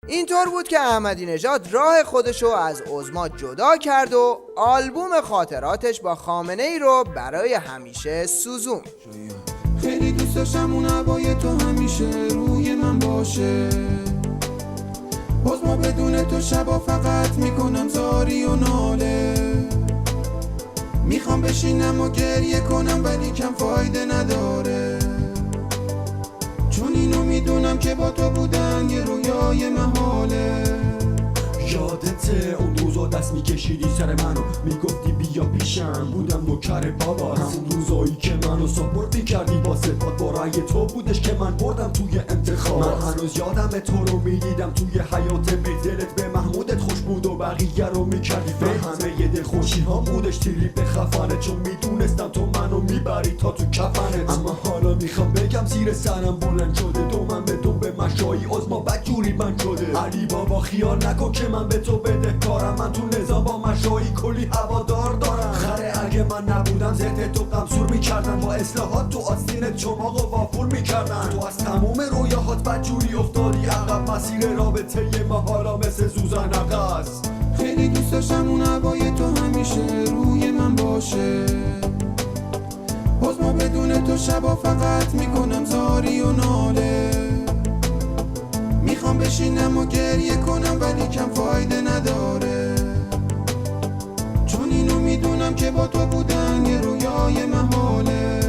اینطور بود که احمدی نژاد راه خودشو از عظما جدا کرد و آلبوم خاطراتش با خامنه ای رو برای همیشه سوزون. خیلی دوست داشتم اون هوای تو همیشه روی من باشه، باز ما بدون تو شبا فقط میکنم زاری و ناله، میخوام بشینم و گریه کنم ولی کم فایده نداره، چون اینو میدونم که با تو بودن یه رویای محاله. یادته اون روزا دست میکشیدی سر منو میگفتی بیا پیشم، بودم نوکر بابا. همون روزایی که منو ساپورت میکردی با صفات، با رأی تو بودش که من بردم توی انتخاب. من هنوز یادم تو رو میدیدم توی حیات بیت، دلت به محمودت خوش بود و بقیه رو میکردی فکر. همه یه دل خوشی ها بودش تریپ خفنه، چون میدونستم تو منو میبری تا تو کفنت. اما حالا میخوام بگم زیر سرم بلند شده، دومم به تو به مشایی عظما بدجوری من شده. علی بابا خیال نکن که من به تو بده کارم، من تو نظام با مشایی کلی هوادار دارم. خره اگه من نبودم زرت تو قمصور میکردن، با اصلاحات تو آستین چماق و وافور میکردن. تو از تموم رویاهات بدجوری افتادی عقب، مسیر رابطه ما حالا مثل زوزن عقص. خیلی دوست داشتم اون هوای تو همیشه روی من باشه، باز ما بدون تو شبا فقط میکنم زاری و ناله، میخوام بشینم و گریه کنم ولی کم فایده نداره، چون اینو میدونم که با تو بودن یه رویای محاله.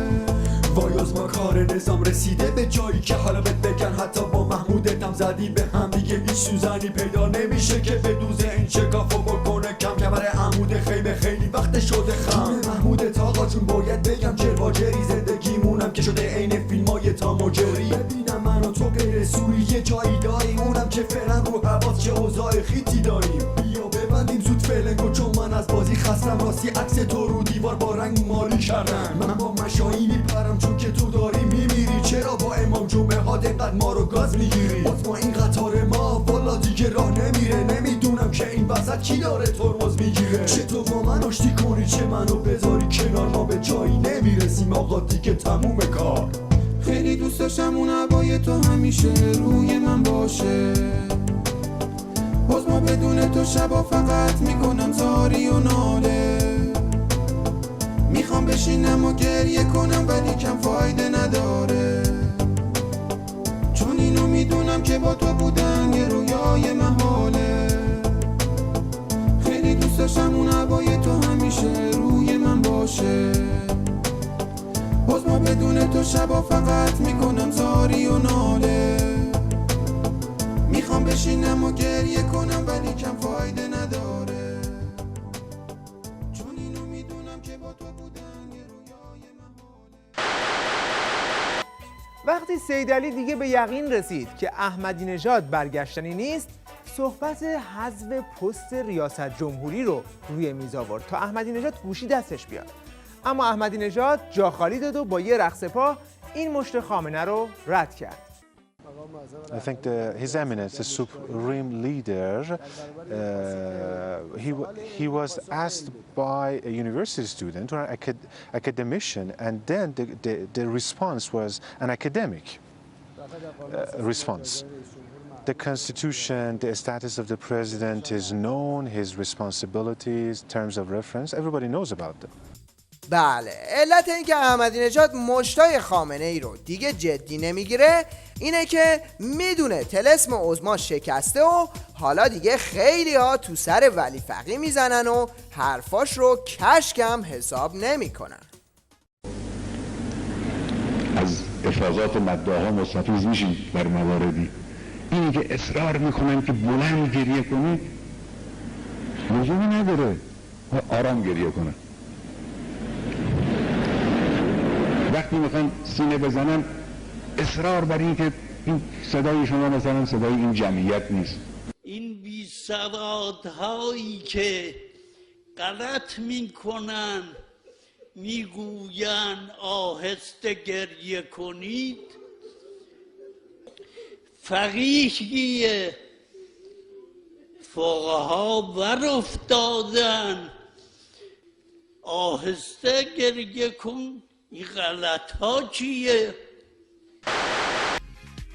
وای از ما کار نظام رسیده به جایی که حالا بهت بگن حتی با محمودتم زدی به هم دیگه، هیچ سوزنی پیدا نمیشه که بدوزه این شکافو بکنه کم. کمر عمود خیمه خیلی وقت شده خم. محمودت آقا جون باید بگم جرواجری، زندگیمونم که شده عین فیلمای تام و جری. ببینم من و تو غیر سوری یه جایی داریم، اونم که فعلا رو حواس چه اوضاع خیتی داریم. بیا ببندیم زود فلنگو چون من از بازی خستم، راستی عکس تو رو دیوار با رنگ مالی کردن. من با مشایی میپرم چون که تو داری میمیری، چرا با امام جمعه ها دقت ما رو گاز میگیری؟ باز ما این قطار ما والا دیگه راه نمیره، نمیدونم که این وسط کی داره ترمز میگیره. چه تو با من آشتی کنی چه منو بذاری کنار، ما به جایی نمیرسیم آقا دیگه تموم کار. خیلی دوست داشتم اون هوای تو همیشه روی من باشه، باز ما بدون تو شبا فقط میکنم زاری و ناله، میخوام بشینم و گریه کنم ولی کم فایده نداره، چون اینو میدونم که با تو بودن یه رویای محاله. خیلی دوست داشتم اون هوای تو همیشه روی من باشه، باز ما بدون تو شبا فقط میکنم زاری و ناله، میخوام بشینم و گریه کنم ولی کم فایده نداره، چون اینو میدونم که با تو بودن یه رویای محاله. وقتی سیدعلی دیگه به یقین رسید که احمدی نژاد برگشتنی نیست، صحبت حذف پست ریاست جمهوری رو روی میز آورد تا احمدی نژاد گوشی دستش بیاد. اما احمدی نژاد جا خالی داد و با یه رقص پا این مشت خامنه رو رد کرد. I think His Eminence, the supreme leader, he was asked by a university student or an academician, and then the response was an academic response. The constitution, the status of the president is known, his responsibilities, terms of reference, everybody knows about them. بله، علت اینکه احمدی نژاد مشتای خامنه ای رو دیگه جدی نمیگیره اینه که میدونه طلسم عظما شکسته و حالا دیگه خیلی ها تو سر ولی فقیه میزنن و حرفاش رو کشکم حساب نمیکنن. از افاضات و مدعاها مستفیض میشیم بر مواردی. اینی که اصرار میکنن که بلند گریه کنید لزومی نداره، آرام گریه کنن. وقتی میخوان سینه بزنن اصرار بر این که این صدای شما مثلا صدای این جمعیت نیست. این بی‌سوادهایی که غلط میکنن میگوین آهسته گریه کنید، فقیه فقها بر افتادن آهسته گریه کن، این غلط ها چیه؟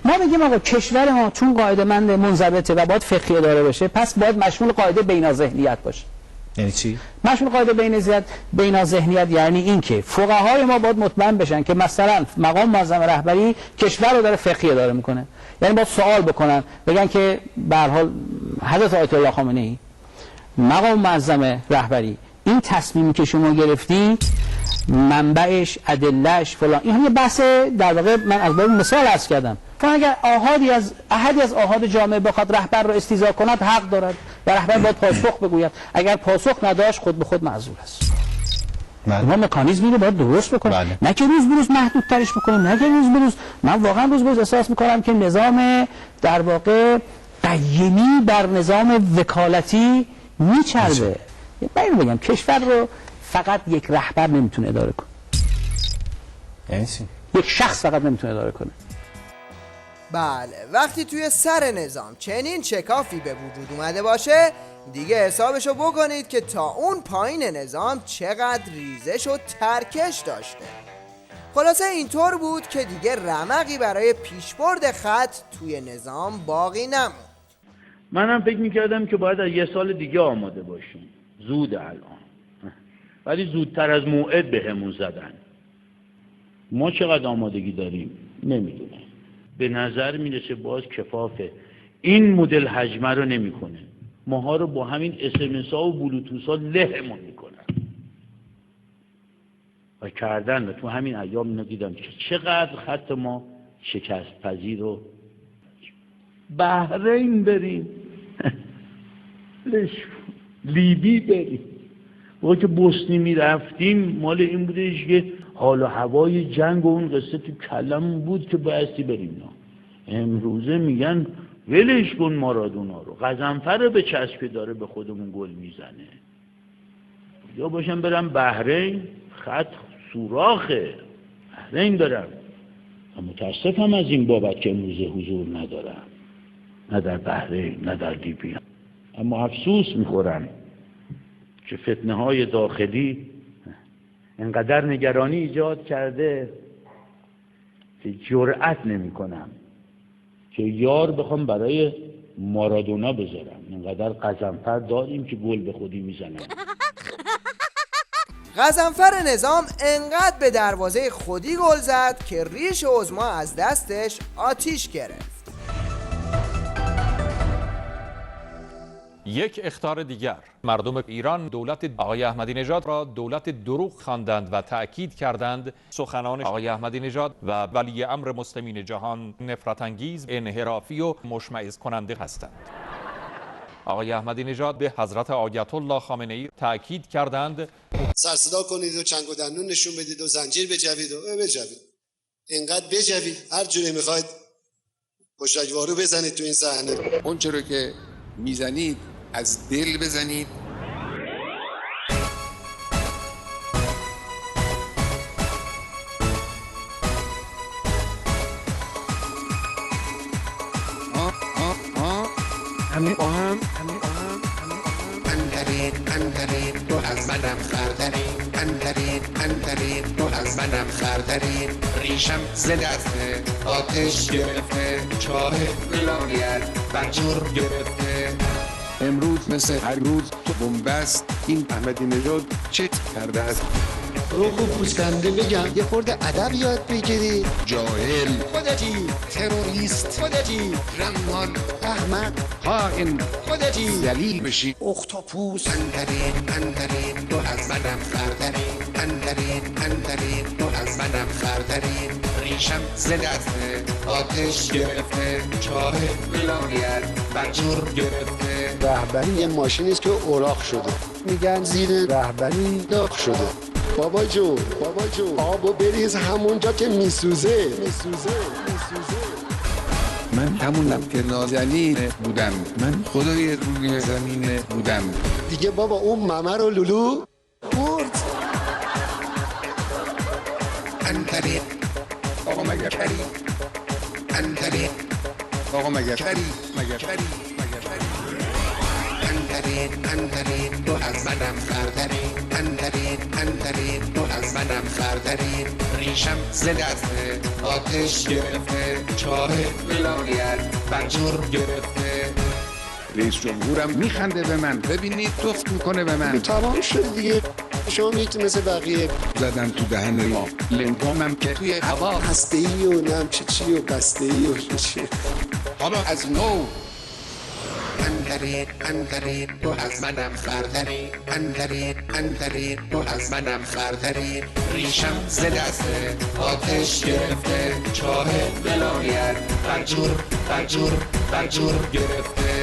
ما بگیم آقا کشور ما چون قاعده‌مند منضبطه و باید فقهی اداره بشه، پس باید مشمول قاعده بین‌ذهنیت باشه. یعنی چی؟ مشمول قاعده بین‌ذهنیت یعنی این که فقهای ما باید مطمئن بشن که مثلا مقام معظم رهبری کشور رو داره فقهی اداره میکنه. یعنی باید سوال بکنن، بگن که به هر حال حضرت آیت الله خامنه‌ای، مقام معظم رهبری، این تصمیمی که شما گرفتی منبعش، ادلهش فلان، این هم یه بحث در واقع من از باب مثال عرض کردم. فقط اگر احدی از آحاد جامعه بخواد رهبر رو استیضاح کند حق دارد و رهبر باید پاسخ بگوید. اگر پاسخ نداشت خود به خود معذور است. ما مکانیزمی رو باید درست بکنیم. نه که روز به روز محدودترش بکنیم، نه که روز به روز. من واقعا روز به روز احساس میکنم که نظام در واقع قیمی بر نظام وکالتی میچربه. من بگم کشور رو فقط یک رهبر نمیتونه اداره کنه. یعنی چی؟ یک شخص فقط نمیتونه اداره کنه. بله، وقتی توی سر نظام چنین شکافی به وجود اومده باشه، دیگه حسابشو بکنید که تا اون پایین نظام چقدر ریزش و ترکش داشته. خلاصه اینطور بود که دیگه رمقی برای پیشبرد خط توی نظام باقی نموند. منم فکر میکردم که باید از یه سال دیگه آماده باشیم. زود الان، ولی زودتر از موعد بهمون زدن. ما چقدر آمادگی داریم نمیدونم. به نظر میرسه باز کفافه. این مدل حجمه رو نمیکنه. ماها رو با همین SMS ها و بلوتوث ها لهمون میکنن و کردن. تو همین ایام اینو دیدم که چقدر خط ما شکست پذیر و بحرین بریم لیبی بریم. وقتی که بوسنی میرفتیم مال این بودش که حال و هوای جنگ و اون قصه تو کلمون بود که بایستی بریم. امروزه میگن ولش کن مارادونا رو، غضنفر رو به چسب داره به خودمون گل میزنه. یا باشم برم بحرین، خط سوراخه، بحرین برم. متاسفم از این بابت که امروزه حضور ندارم، نه در بحرین نه در لیبی. اما افسوس میخورم که فتنه های داخلی انقدر نگرانی ایجاد کرده که جرأت نمی کنم که یار بخوام برای مارادونا بذارم. انقدر غضنفر داریم که گل به خودی میزنم. غضنفر نظام انقدر به دروازه خودی گل زد که ریش عظما از دستش آتیش گرفت. یک اخطار دیگر، مردم ایران دولت آقای احمدی نژاد را دولت دروغ خواندند و تأکید کردند سخنان آقای احمدی نژاد و ولی امر مسلمین جهان نفرت انگیز، انحرافی و مشمئز کننده هستند. آقای احمدی نژاد به حضرت آیت الله خامنه ای تأکید کردند سر صدا کنید و چنگ و دندون نشون بدید و زنجیر بجوید و بجوید، اینقدر بجوید هر جوری میخواید پشتکوارو بزنید تو این صحنه. اون چرا که میزنید از دل بزنید. اندرید تو از منم خردرید، اندرید تو از منم خردرید. ریشم زدسته آتش گرفته، چاه ولایت بجور گرفته. امروز مثل هر روز تو بنبست این احمدی نژاد چه کرده است؟ رو خوب پوسکنده بگم یه خورده ادب یاد بگیری. جاهل، خودتی، تروریست، خودتی، رمان، احمق، خائن، خودتی، ذلیل بشی. اختاپوس. اندرید تو از منم خردرید، اندرید تو از منم خردرید. ریشم زدسته آتش گرفته، چاه ولایت بجور گرفته. رهبری یه ماشینیست که اوراق شده، میگن زیر رهبری داغ شده. بابا جو آبو بریز همونجا که میسوزه. من همون لبک نازنین بودم، من خدای روی زمین بودم. دیگه بابا اون ممه رو لولو برد. اندرید آقا مگر کری، اندرید آقا مگر کری، اندرید تو از منم خردرید، اندرید تو از منم خردرید. ریشم ز دست آتش گرفته چاه ولایت بنجور گرفته رئیس جمهورم میخنده به من، ببینید توف میکنه به من. تمام شد دیگه، شما میتونید مثل بقیه زدن تو دهن ما، لنگامم که توی هوا هسته‌ای و نم چی و بسته‌ای و چی. حالا از نو اندرین تو از منم خردرین اندرین تو از منم خردرین ریشم ز دست آتش گرفته چاه ولایت بنجور گرفته